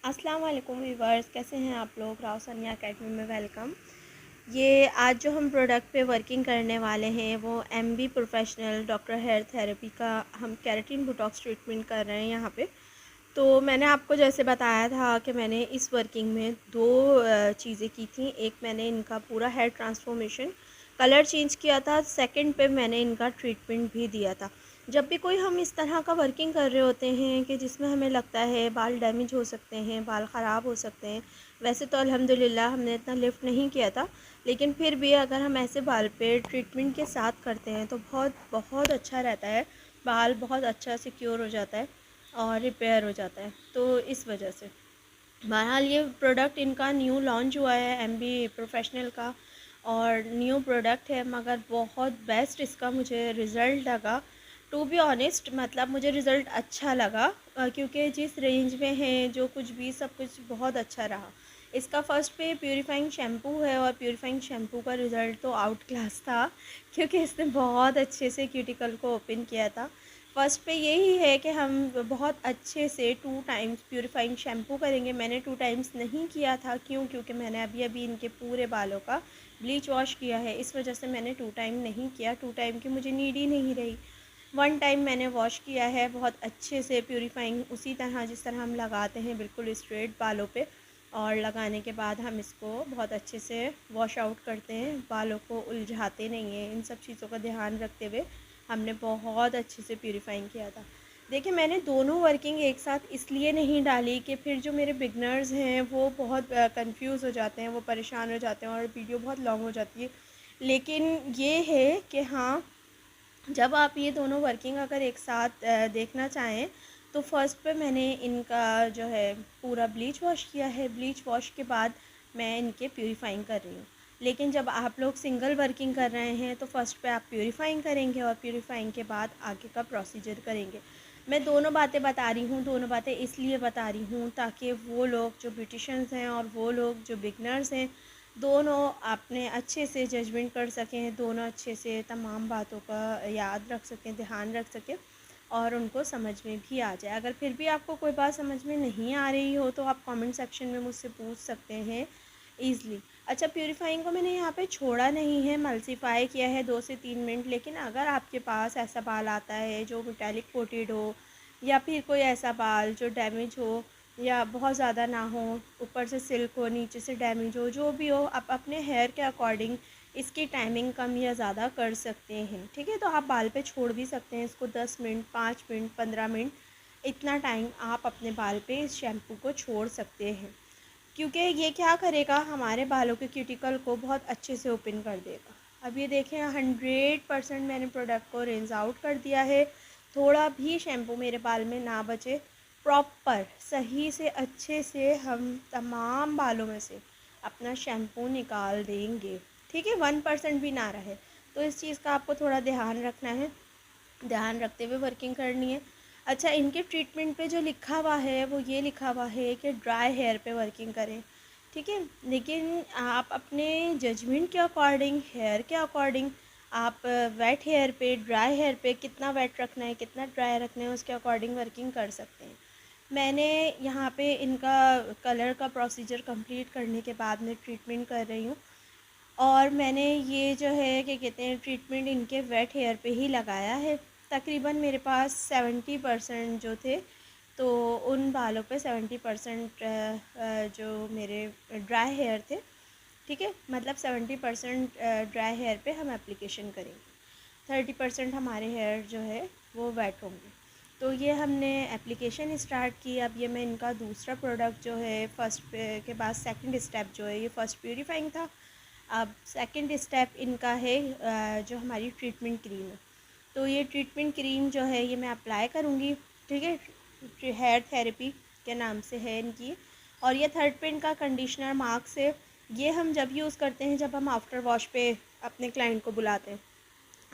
अस्सलाम वालेकुम व्यूवर्स, कैसे हैं आप लोग। राव सनिया अकेडमी में वेलकम। ये आज जो हम प्रोडक्ट पे वर्किंग करने वाले हैं वो MB professional doctor hair therapy का हम केराटिन बोटॉक्स ट्रीटमेंट कर रहे हैं यहाँ पे। तो मैंने आपको जैसे बताया था कि मैंने इस वर्किंग में दो चीज़ें की थी। एक मैंने इनका पूरा हेयर ट्रांसफॉर्मेशन कलर चेंज किया था, सेकंड पे मैंने इनका ट्रीटमेंट भी दिया था। जब भी कोई हम इस तरह का वर्किंग कर रहे होते हैं कि जिसमें हमें लगता है बाल डैमेज हो सकते हैं, बाल ख़राब हो सकते हैं, वैसे तो अल्हम्दुलिल्लाह हमने इतना लिफ्ट नहीं किया था, लेकिन फिर भी अगर हम ऐसे बाल पे ट्रीटमेंट के साथ करते हैं तो बहुत बहुत अच्छा रहता है। बाल बहुत अच्छा सिक्योर हो जाता है और रिपेयर हो जाता है। तो इस वजह से बहरहाल ये प्रोडक्ट इनका न्यू लॉन्च हुआ है एमबी प्रोफेशनल का, और न्यू प्रोडक्ट है मगर बहुत बेस्ट इसका मुझे रिज़ल्ट लगा। टू बी ऑनेस्ट, मतलब मुझे रिज़ल्ट अच्छा लगा क्योंकि जिस रेंज में है जो कुछ भी सब कुछ बहुत अच्छा रहा। इसका फ़र्स्ट पे प्यूरीफाइंग शैम्पू है और प्यूरीफाइंग शैम्पू का रिज़ल्ट तो आउट क्लास था क्योंकि इसने बहुत अच्छे से क्यूटिकल को ओपन किया था। फ़र्स्ट पे यही है कि हम बहुत अच्छे से 2 टाइम्स प्यूरीफाइंग शैम्पू करेंगे। मैंने 2 टाइम्स नहीं किया था, क्यों? क्योंकि मैंने अभी इनके पूरे बालों का ब्लीच वॉश किया है, इस वजह से मैंने 2 टाइम नहीं किया। 2 टाइम की मुझे नीड ही नहीं रही। 1 टाइम मैंने वॉश किया है बहुत अच्छे से प्यूरीफाइंग, उसी तरह जिस तरह हम लगाते हैं बिल्कुल स्ट्रेट बालों पे, और लगाने के बाद हम इसको बहुत अच्छे से वॉश आउट करते हैं, बालों को उलझाते नहीं हैं। इन सब चीज़ों का ध्यान रखते हुए हमने बहुत अच्छे से प्यूरीफाइंग किया था। देखिए, मैंने दोनों वर्किंग एक साथ इसलिए नहीं डाली कि फिर जो मेरे बिगनर्स हैं वो बहुत कंफ्यूज हो जाते हैं, वो परेशान हो जाते हैं और वीडियो बहुत लॉन्ग हो जाती है। लेकिन ये है कि हाँ, जब आप ये दोनों वर्किंग अगर एक साथ देखना चाहें तो फर्स्ट पे मैंने इनका जो है पूरा ब्लीच वॉश किया है। ब्लीच वॉश के बाद मैं इनके प्यूरीफाइंग कर रही हूँ। लेकिन जब आप लोग सिंगल वर्किंग कर रहे हैं तो फर्स्ट पे आप प्यूरीफाइंग करेंगे और प्यूरीफाइंग के बाद आगे का प्रोसीजर करेंगे। मैं दोनों बातें बता रही हूँ, दोनों बातें इसलिए बता रही हूँ ताकि वो लोग जो ब्यूटिशियंस हैं और वो लोग जो बिगनर्स हैं, दोनों आपने अच्छे से जजमेंट कर सकें, दोनों अच्छे से तमाम बातों का याद रख सकें, ध्यान रख सकें और उनको समझ में भी आ जाए। अगर फिर भी आपको कोई बात समझ में नहीं आ रही हो तो आप कमेंट सेक्शन में मुझसे पूछ सकते हैं ईज़िली। अच्छा, प्यूरीफाइंग को मैंने यहाँ पे छोड़ा नहीं है, मल्सीफाई किया है 2 से 3 मिनट। लेकिन अगर आपके पास ऐसा बाल आता है जो मेटालिक कोटेड हो, या फिर कोई ऐसा बाल जो डैमेज हो या बहुत ज़्यादा ना हो, ऊपर से सिल्क हो, नीचे से डैमेज हो, जो भी हो, आप अपने हेयर के अकॉर्डिंग इसकी टाइमिंग कम या ज़्यादा कर सकते हैं। ठीक है, तो आप बाल पे छोड़ भी सकते हैं इसको 10 मिनट, 5 मिनट, 15 मिनट, इतना टाइम आप अपने बाल पे इस शैम्पू को छोड़ सकते हैं। क्योंकि ये क्या करेगा, हमारे बालों के क्यूटिकल को बहुत अच्छे से ओपन कर देगा। अब ये देखें, 100% मैंने प्रोडक्ट को रिंस आउट कर दिया है। थोड़ा भी शैम्पू मेरे बाल में ना बचे, प्रॉपर सही से अच्छे से हम तमाम बालों में से अपना शैम्पू निकाल देंगे। ठीक है, 1% भी ना रहे। तो इस चीज़ का आपको थोड़ा ध्यान रखना है, ध्यान रखते हुए वर्किंग करनी है। अच्छा, इनके ट्रीटमेंट पे जो लिखा हुआ है वो ये लिखा हुआ है कि ड्राई हेयर पे वर्किंग करें। ठीक है, लेकिन आप अपने जजमेंट के अकॉर्डिंग, हेयर के अकॉर्डिंग, आप वेट हेयर पे, ड्राई हेयर पे कितना वेट रखना है, कितना ड्राई रखना है, उसके अकॉर्डिंग वर्किंग कर सकते हैं। मैंने यहाँ पे इनका कलर का प्रोसीजर कंप्लीट करने के बाद मैं ट्रीटमेंट कर रही हूँ, और मैंने ये जो है क्या कहते हैं ट्रीटमेंट इनके वेट हेयर पे ही लगाया है। तकरीबन मेरे पास 70% जो थे, तो उन बालों पे 70% जो मेरे ड्राई हेयर थे। ठीक है, मतलब 70% ड्राई हेयर पे हम एप्लीकेशन करेंगे, 30% हमारे हेयर जो है वो वेट होंगे। तो ये हमने एप्लीकेशन स्टार्ट की। अब ये मैं इनका दूसरा प्रोडक्ट जो है, फर्स्ट के बाद सेकंड स्टेप जो है, ये फर्स्ट प्यूरीफाइंग था। अब सेकंड स्टेप इनका है जो हमारी ट्रीटमेंट क्रीम है। तो ये ट्रीटमेंट क्रीम जो है ये मैं अप्लाई करूँगी। ठीक है, हेयर थेरेपी के नाम से है इनकी। और ये थर्ड पे इनका कंडीशनर मार्क्स है। ये हम जब यूज़ करते हैं, जब हम आफ्टर वॉश पे अपने क्लाइंट को बुलाते हैं,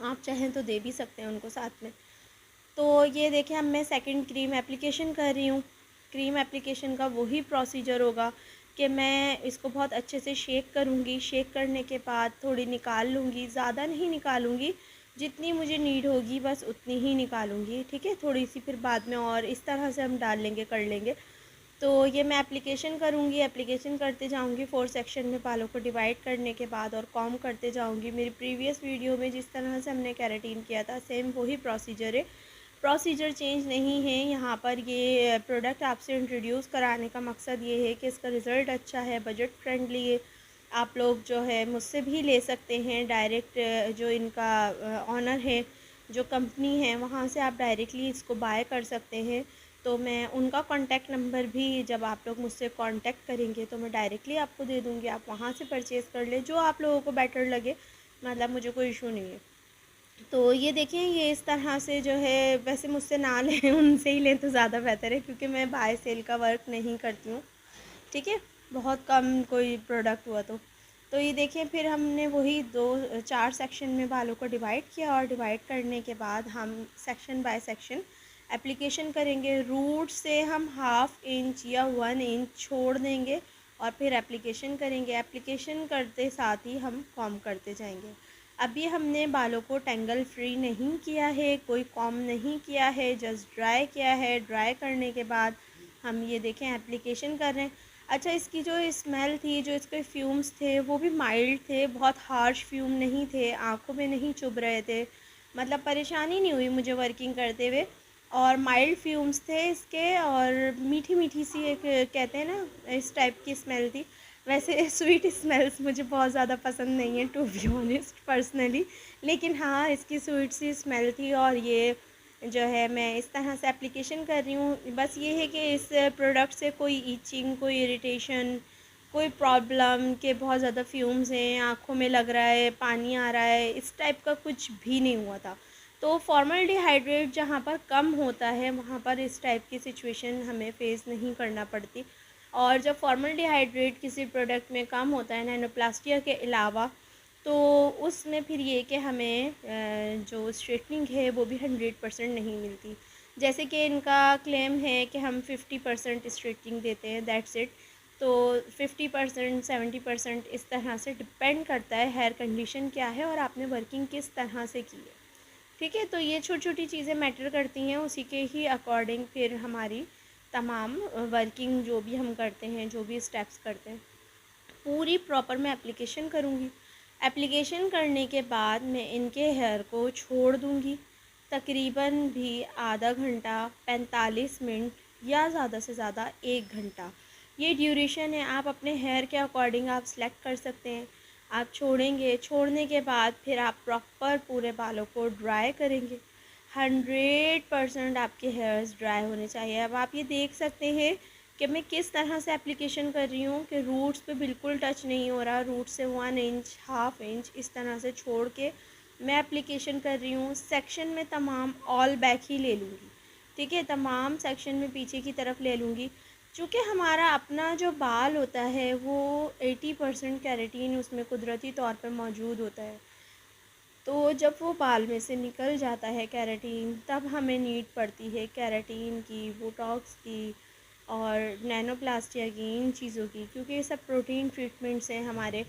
आप चाहें तो दे भी सकते हैं उनको साथ में। तो ये देखिए, अब मैं सेकंड क्रीम एप्लीकेशन कर रही हूँ। क्रीम एप्लीकेशन का वही प्रोसीजर होगा कि मैं इसको बहुत अच्छे से शेक करूँगी। शेक करने के बाद थोड़ी निकाल लूँगी, ज़्यादा नहीं निकालूँगी, जितनी मुझे नीड होगी बस उतनी ही निकालूँगी। ठीक है, थोड़ी सी फिर बाद में और इस तरह से हम डाल लेंगे, कर लेंगे। तो ये मैं एप्लीकेशन करूँगी, एप्लीकेशन करते जाऊँगी 4 सेक्शन में बालों को डिवाइड करने के बाद और कॉम करते जाऊँगी। मेरी प्रीवियस वीडियो में जिस तरह से हमने केराटिन किया था सेम वही प्रोसीजर है, प्रोसीजर चेंज नहीं है। यहाँ पर ये प्रोडक्ट आपसे इंट्रोड्यूस कराने का मकसद ये है कि इसका रिज़ल्ट अच्छा है, बजट फ्रेंडली है। आप लोग जो है मुझसे भी ले सकते हैं डायरेक्ट, जो इनका ऑनर है, जो कंपनी है वहाँ से आप डायरेक्टली इसको बाय कर सकते हैं। तो मैं उनका कॉन्टैक्ट नंबर भी जब आप लोग मुझसे कांटेक्ट करेंगे तो मैं डायरेक्टली आपको दे दूँगी, आप वहाँ से परचेज़ कर लें, जो आप लोगों को बेटर लगे। मतलब मुझे कोई इशू नहीं है। तो ये देखें, ये इस तरह से जो है, वैसे मुझसे ना लें उनसे ही लें तो ज़्यादा बेहतर है, क्योंकि मैं बाय सेल का वर्क नहीं करती हूँ। ठीक है, बहुत कम कोई प्रोडक्ट हुआ तो ये देखें, फिर हमने वही 4 सेक्शन में बालों को डिवाइड किया और डिवाइड करने के बाद हम सेक्शन बाय सेक्शन एप्लीकेशन करेंगे। रूट से हम 1/2 इंच या 1 इंच छोड़ देंगे और फिर एप्लीकेशन करेंगे। एप्लीकेशन करते साथ ही हम कॉम करते जाएंगे। अभी हमने बालों को टेंगल फ्री नहीं किया है, कोई कॉम नहीं किया है, जस्ट ड्राई किया है। ड्राई करने के बाद हम ये देखें एप्लीकेशन कर रहे हैं। अच्छा, इसकी जो स्मेल थी, जो इसके फ्यूम्स थे वो भी माइल्ड थे, बहुत हार्श फ्यूम नहीं थे, आँखों में नहीं चुभ रहे थे, मतलब परेशानी नहीं हुई मुझे वर्किंग करते हुए। और माइल्ड फ्यूम्स थे इसके, और मीठी मीठी सी एक कहते हैं ना, इस टाइप की स्मेल थी। वैसे स्वीट स्मेल्स मुझे बहुत ज़्यादा पसंद नहीं है टू बी ऑनेस्ट पर्सनली, लेकिन हाँ इसकी स्वीट सी स्मेल थी। और ये जो है मैं इस तरह से एप्लीकेशन कर रही हूँ। बस ये है कि इस प्रोडक्ट से कोई ईचिंग, कोई इरिटेशन, कोई प्रॉब्लम के बहुत ज़्यादा फ्यूम्स हैं, आँखों में लग रहा है, पानी आ रहा है, इस टाइप का कुछ भी नहीं हुआ था। तो फॉर्मल्डिहाइड्रेट जहाँ पर कम होता है वहाँ पर इस टाइप की सिचुएशन हमें फेस नहीं करना पड़ती। और जब फॉर्मल्डिहाइड्रेट किसी प्रोडक्ट में कम होता है नैनोप्लास्टिया के अलावा, तो उसमें फिर ये कि हमें जो स्ट्रेटनिंग है वो भी 100% नहीं मिलती। जैसे कि इनका क्लेम है कि हम 50% स्ट्रेटनिंग देते हैं, दैट्स इट। तो 50% 70% इस तरह से डिपेंड करता है हेयर कंडीशन क्या है और आपने वर्किंग किस तरह से की है। ठीक है, तो ये छोटी छोटी चीज़ें मैटर करती हैं, उसी के ही अकॉर्डिंग फिर हमारी तमाम वर्किंग जो भी हम करते हैं, जो भी स्टेप्स करते हैं, पूरी प्रॉपर मैं एप्लीकेशन करूँगी। एप्लीकेशन करने के बाद मैं इनके हेयर को छोड़ दूँगी तकरीबन भी आधा घंटा, 45 मिनट या ज़्यादा से ज़्यादा 1 घंटा। ये ड्यूरेशन है, आप अपने हेयर के अकॉर्डिंग आप सेलेक्ट कर सकते हैं। आप छोड़ेंगे, छोड़ने के बाद फिर आप प्रॉपर पूरे बालों को ड्राई करेंगे। 100% आपके हेयर्स ड्राई होने चाहिए। अब आप ये देख सकते हैं कि मैं किस तरह से एप्लीकेशन कर रही हूँ कि रूट्स पे बिल्कुल टच नहीं हो रहा। रूट से 1 इंच, 1/2 इंच इस तरह से छोड़ के मैं एप्लीकेशन कर रही हूँ। सेक्शन में तमाम ऑल बैक ही ले लूँगी। ठीक है, तमाम सेक्शन में पीछे की तरफ ले लूँगी। चूँकि हमारा अपना जो बाल होता है वो 80% केराटिन उसमें कुदरती तौर पर मौजूद होता है। तो जब वो बाल में से निकल जाता है केराटिन, तब हमें नीड पड़ती है केराटिन की, बोटॉक्स की और नैनोप्लास्टिया की, इन चीज़ों की, क्योंकि ये सब प्रोटीन ट्रीटमेंट्स हैं हमारे।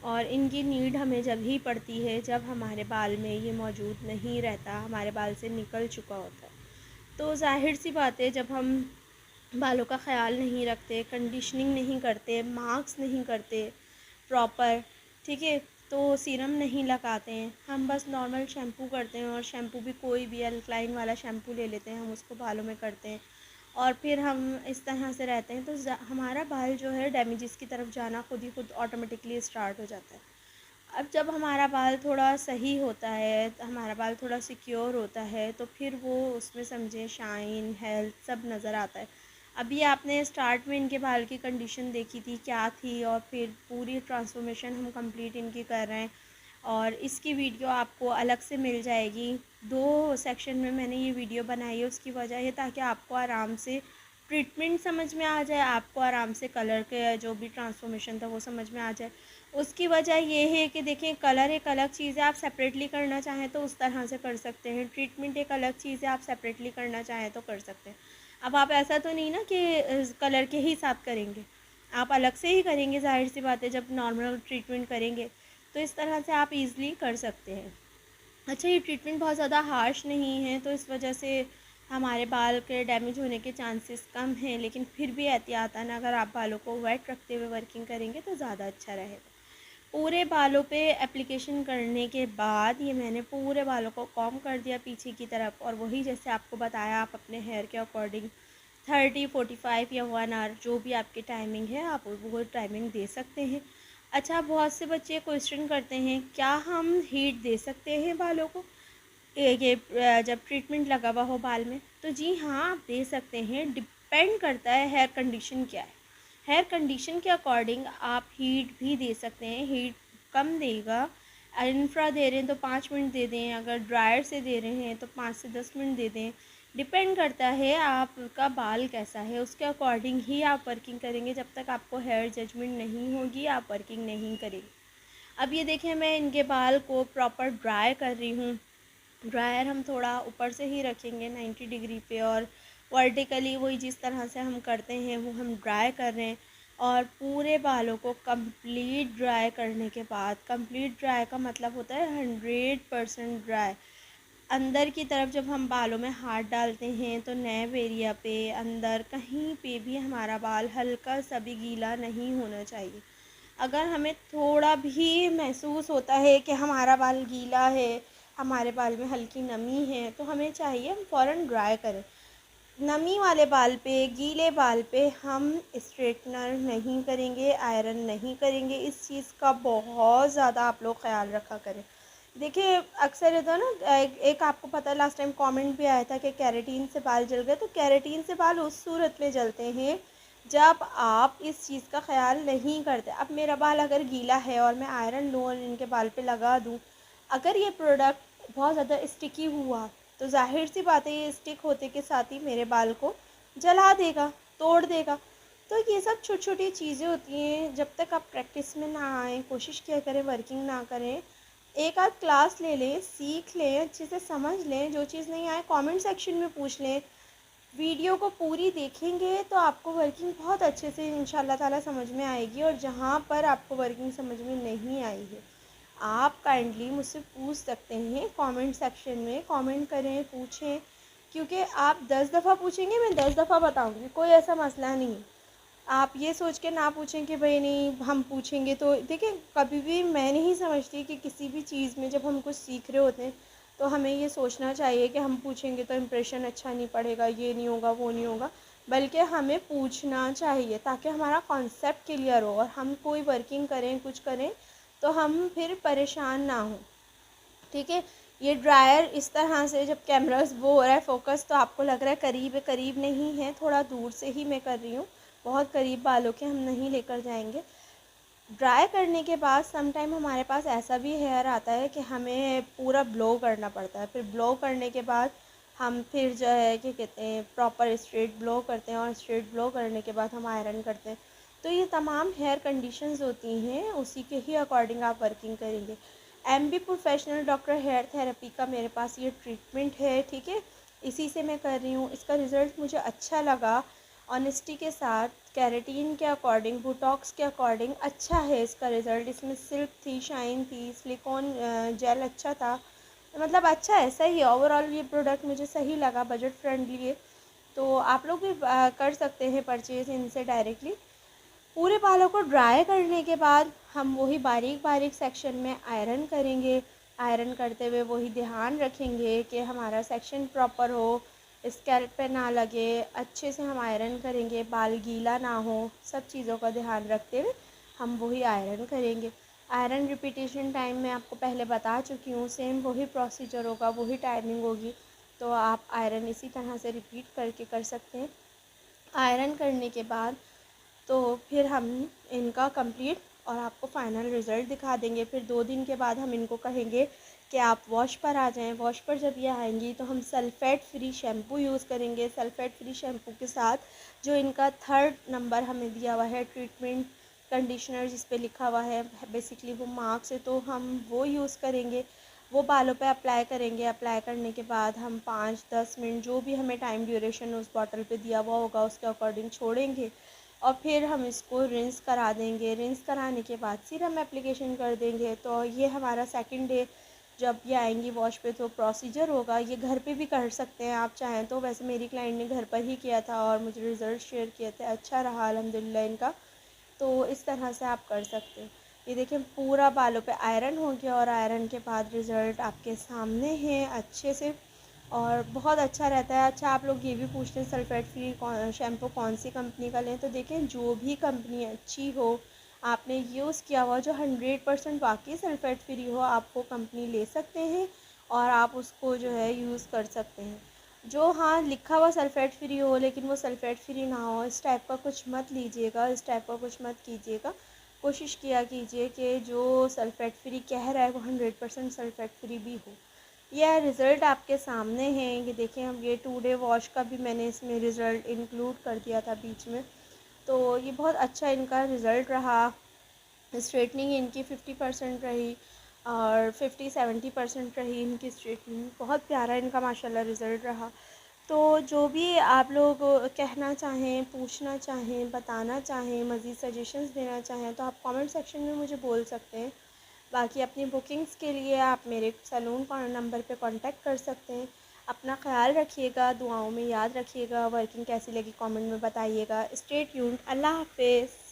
और इनकी नीड हमें जब ही पड़ती है जब हमारे बाल में ये मौजूद नहीं रहता, हमारे बाल से निकल चुका होता है। तो ज़ाहिर सी बात है, जब हम बालों का ख्याल नहीं रखते, कंडीशनिंग नहीं करते, मास्क नहीं करते प्रॉपर, ठीक है, तो सीरम नहीं लगाते हैं, हम बस नॉर्मल शैम्पू करते हैं, और शैम्पू भी कोई भी अल्कलाइन वाला शैम्पू ले लेते हैं, हम उसको बालों में करते हैं और फिर हम इस तरह से रहते हैं, तो हमारा बाल जो है डैमेजेस की तरफ जाना खुद ही खुद ऑटोमेटिकली स्टार्ट हो जाता है। अब जब हमारा बाल थोड़ा सही होता है, हमारा बाल थोड़ा सिक्योर होता है, तो फिर वो उसमें समझे शाइन, हेल्थ सब नज़र आता है। अभी आपने स्टार्ट में इनके बाल की कंडीशन देखी थी क्या थी, और फिर पूरी ट्रांसफॉर्मेशन हम कंप्लीट इनकी कर रहे हैं, और इसकी वीडियो आपको अलग से मिल जाएगी। 2 सेक्शन में मैंने ये वीडियो बनाई है, उसकी वजह है ताकि आपको आराम से ट्रीटमेंट समझ में आ जाए, आपको आराम से कलर के जो भी ट्रांसफॉर्मेशन था वो समझ में आ जाए। उसकी वजह ये है कि देखें, कलर एक अलग चीज़ है, आप सेपरेटली करना चाहें तो उस तरह से कर सकते हैं, ट्रीटमेंट एक अलग चीज़ है, आप सेपरेटली करना चाहें तो कर सकते हैं। अब आप ऐसा तो नहीं ना कि कलर के ही साथ करेंगे, आप अलग से ही करेंगे, ज़ाहिर सी बात है, जब नॉर्मल ट्रीटमेंट करेंगे तो इस तरह से आप ईज़िली कर सकते हैं। अच्छा, ये ट्रीटमेंट बहुत ज़्यादा हार्श नहीं है, तो इस वजह से हमारे बाल के डैमेज होने के चांसेस कम हैं, लेकिन फिर भी एहतियातन अगर आप बालों को वेट रखते हुए वर्किंग करेंगे तो ज़्यादा अच्छा रहेगा। पूरे बालों पे एप्लीकेशन करने के बाद ये मैंने पूरे बालों को कॉम्ब कर दिया पीछे की तरफ, और वही जैसे आपको बताया आप अपने हेयर के अकॉर्डिंग 30, 45 या 1 आवर जो भी आपकी टाइमिंग है आप वो टाइमिंग दे सकते हैं। अच्छा, बहुत से बच्चे क्वेश्चन करते हैं क्या हम हीट दे सकते हैं बालों को जब ट्रीटमेंट लगा हुआ हो बाल में? तो जी हाँ, आप दे सकते हैं। डिपेंड करता है हेयर कंडीशन क्या है। हेयर कंडीशन के अकॉर्डिंग आप हीट भी दे सकते हैं। हीट कम देगा, इंफ्रा दे रहे हैं तो 5 मिनट दे दें, अगर ड्रायर से दे रहे हैं तो 5 से 10 मिनट दे दें। डिपेंड करता है आपका बाल कैसा है, उसके अकॉर्डिंग ही आप वर्किंग करेंगे। जब तक आपको हेयर जजमेंट नहीं होगी आप वर्किंग नहीं करेंगे। अब ये देखें, मैं इनके बाल को प्रॉपर ड्राई कर रही हूँ। ड्रायर हम थोड़ा ऊपर से ही रखेंगे 90 डिग्री पे, और वर्टिकली वही जिस तरह से हम करते हैं वो हम ड्राई कर रहे हैं। और पूरे बालों को कंप्लीट ड्राई करने के बाद, कंप्लीट ड्राई का मतलब होता है 100% ड्राई। अंदर की तरफ जब हम बालों में हाथ डालते हैं तो नैब एरिया पे अंदर कहीं पे भी हमारा बाल हल्का सा भी गीला नहीं होना चाहिए। अगर हमें थोड़ा भी महसूस होता है कि हमारा बाल गीला है, हमारे बाल में हल्की नमी है, तो हमें चाहिए हम फ़ौरन ड्राई करें। नमी वाले बाल पे, गीले बाल पे हम स्ट्रेटनर नहीं करेंगे, आयरन नहीं करेंगे। इस चीज़ का बहुत ज़्यादा आप लोग ख्याल रखा करें। देखिए, अक्सर होता है ना, एक आपको पता है लास्ट टाइम कमेंट भी आया था कि केराटिन से बाल जल गए। तो केराटिन से बाल उस सूरत में जलते हैं जब आप इस चीज़ का ख्याल नहीं करते। अब मेरा बाल अगर गीला है और मैं आयरन लूँ और इनके बाल पे लगा दूँ, अगर ये प्रोडक्ट बहुत ज़्यादा स्टिकी हुआ तो जाहिर सी बात है ये स्टिक होते के साथ ही मेरे बाल को जला देगा, तोड़ देगा। तो ये सब छोटी छोटी चीज़ें होती हैं। जब तक आप प्रैक्टिस में ना आए, कोशिश किया करें, वर्किंग ना करें, एक आध क्लास ले लें, सीख लें, अच्छे से समझ लें। जो चीज़ नहीं आए कमेंट सेक्शन में पूछ लें। वीडियो को पूरी देखेंगे तो आपको वर्किंग बहुत अच्छे से इंशाल्लाह ताला समझ में आएगी। और जहाँ पर आपको वर्किंग समझ में नहीं आई है, आप काइंडली मुझसे पूछ सकते हैं कमेंट सेक्शन में। कमेंट करें, पूछें, क्योंकि आप 10 दफ़ा पूछेंगे मैं 10 दफ़ा बताऊंगी, कोई ऐसा मसला नहीं। आप ये सोच के ना पूछें कि भाई नहीं हम पूछेंगे तो। देखिए, कभी भी मैं नहीं समझती कि किसी भी चीज़ में जब हम कुछ सीख रहे होते हैं तो हमें ये सोचना चाहिए कि हम पूछेंगे तो इम्प्रेशन अच्छा नहीं पड़ेगा, ये नहीं होगा, वो नहीं होगा। बल्कि हमें पूछना चाहिए ताकि हमारा कॉन्सेप्ट क्लियर हो और हम कोई वर्किंग करें, कुछ करें तो हम फिर परेशान ना हों। ठीक है। ये ड्रायर इस तरह से जब कैमरास वो हो रहा है फोकस तो आपको लग रहा है करीब है, करीब नहीं है, थोड़ा दूर से ही मैं कर रही हूँ। बहुत करीब बालों के हम नहीं लेकर जाएंगे। ड्राई करने के बाद सम टाइम हमारे पास ऐसा भी हेयर आता है कि हमें पूरा ब्लो करना पड़ता है। फिर ब्लो करने के बाद हम फिर जो है कि कहते हैं प्रॉपर स्ट्रेट ब्लो करते हैं, और स्ट्रेट ब्लो करने के बाद हम आयरन करते हैं। तो ये तमाम हेयर कंडीशंस होती हैं, उसी के ही अकॉर्डिंग आप वर्किंग करेंगे। MB professional doctor hair therapy का मेरे पास ये ट्रीटमेंट है। ठीक है, इसी से मैं कर रही हूँ। इसका रिज़ल्ट मुझे अच्छा लगा। ऑनेस्टी के साथ केराटिन के अकॉर्डिंग, बोटॉक्स के अकॉर्डिंग अच्छा है इसका रिज़ल्ट। इसमें सिल्क थी, शाइन थी, सिलिकॉन जेल अच्छा था, मतलब अच्छा है, सही है। ओवरऑल ये प्रोडक्ट मुझे सही लगा, बजट फ्रेंडली है। तो आप लोग भी कर सकते हैं परचेज़ इनसे डायरेक्टली। पूरे बालों को ड्राई करने के बाद हम वही बारीक बारीक सेक्शन में आयरन करेंगे। आयरन करते हुए वही ध्यान रखेंगे कि हमारा सेक्शन प्रॉपर हो, स्कैल्प पे ना लगे, अच्छे से हम आयरन करेंगे, बाल गीला ना हो। सब चीज़ों का ध्यान रखते हुए हम वही आयरन करेंगे। आयरन रिपीटेशन टाइम मैं आपको पहले बता चुकी हूँ, सेम वही प्रोसीजर होगा, वही टाइमिंग होगी। तो आप आयरन इसी तरह से रिपीट करके कर सकते हैं। आयरन करने के बाद तो फिर हम इनका कंप्लीट और आपको फ़ाइनल रिज़ल्ट दिखा देंगे। फिर 2 दिन के बाद हम इनको कहेंगे कि आप वॉश पर आ जाएं। वॉश पर जब ये आएंगी तो हम सल्फ़ेट फ्री शैम्पू यूज़ करेंगे। सल्फ़ेट फ्री शैम्पू के साथ जो इनका 3rd नंबर हमें दिया हुआ है ट्रीटमेंट कंडीशनर, जिस पे लिखा हुआ है बेसिकली वो मार्क्स है, तो हम वो यूज़ करेंगे। वो बालों पे अप्लाई करेंगे। अप्लाई करने के बाद हम 5-10 मिनट जो भी हमें टाइम ड्यूरेशन उस बॉटल पे दिया हुआ होगा उसके अकॉर्डिंग छोड़ेंगे, और फिर हम इसको रिंस करा देंगे। रिंस कराने के बाद सीरम एप्लीकेशन कर देंगे। तो ये हमारा सेकंड डे जब ये आएंगी वॉश पे तो प्रोसीजर होगा, ये घर पे भी कर सकते हैं आप चाहें तो। वैसे मेरी क्लाइंट ने घर पर ही किया था और मुझे रिज़ल्ट शेयर किए थे, अच्छा रहा अल्हम्दुलिल्लाह इनका। तो इस तरह से आप कर सकते हैं। ये देखिए पूरा बालों पे आयरन हो गया और आयरन के बाद रिज़ल्ट आपके सामने है अच्छे से, और बहुत अच्छा रहता है। अच्छा, आप लोग ये भी पूछते हैं सल्फ़ेट फ्री शैम्पू कौन सी कंपनी का लें, तो देखें जो भी कंपनी अच्छी हो, आपने यूज़ किया हुआ जो 100% वाकई सल्फ़ेट फ्री हो, आप वो कंपनी ले सकते हैं और आप उसको जो है यूज़ कर सकते हैं। जो हाँ लिखा हुआ सल्फ़ेट फ्री हो लेकिन वो सल्फ़ेट फ्री ना हो, इस टाइप का कुछ मत लीजिएगा, इस टाइप का कुछ मत कीजिएगा। कोशिश किया कीजिए कि जो सल्फ़ेट फ्री कह रहा है वो 100% सल्फ़ेट फ्री भी हो। यह रिज़ल्ट आपके सामने है, ये देखें। हम ये 2 डे वॉश का भी मैंने इसमें रिज़ल्ट इंक्लूड कर दिया था बीच में। तो ये बहुत अच्छा इनका रिज़ल्ट रहा। स्ट्रेटनिंग इनकी 50% रही और 50-70% रही इनकी स्ट्रेटनिंग। बहुत प्यारा इनका माशाल्लाह रिज़ल्ट रहा। तो जो भी आप लोग कहना चाहें, पूछना चाहें, बताना चाहें, मज़ीद सजेशंस देना चाहें तो आप कमेंट सेक्शन में मुझे बोल सकते हैं। बाकी अपनी बुकिंग्स के लिए आप मेरे सैलून का नंबर पे कांटेक्ट कर सकते हैं। अपना ख्याल रखिएगा, दुआओं में याद रखिएगा। वर्किंग कैसी लगी कमेंट में बताइएगा। Stay tuned. अल्लाह हाफ़िज़।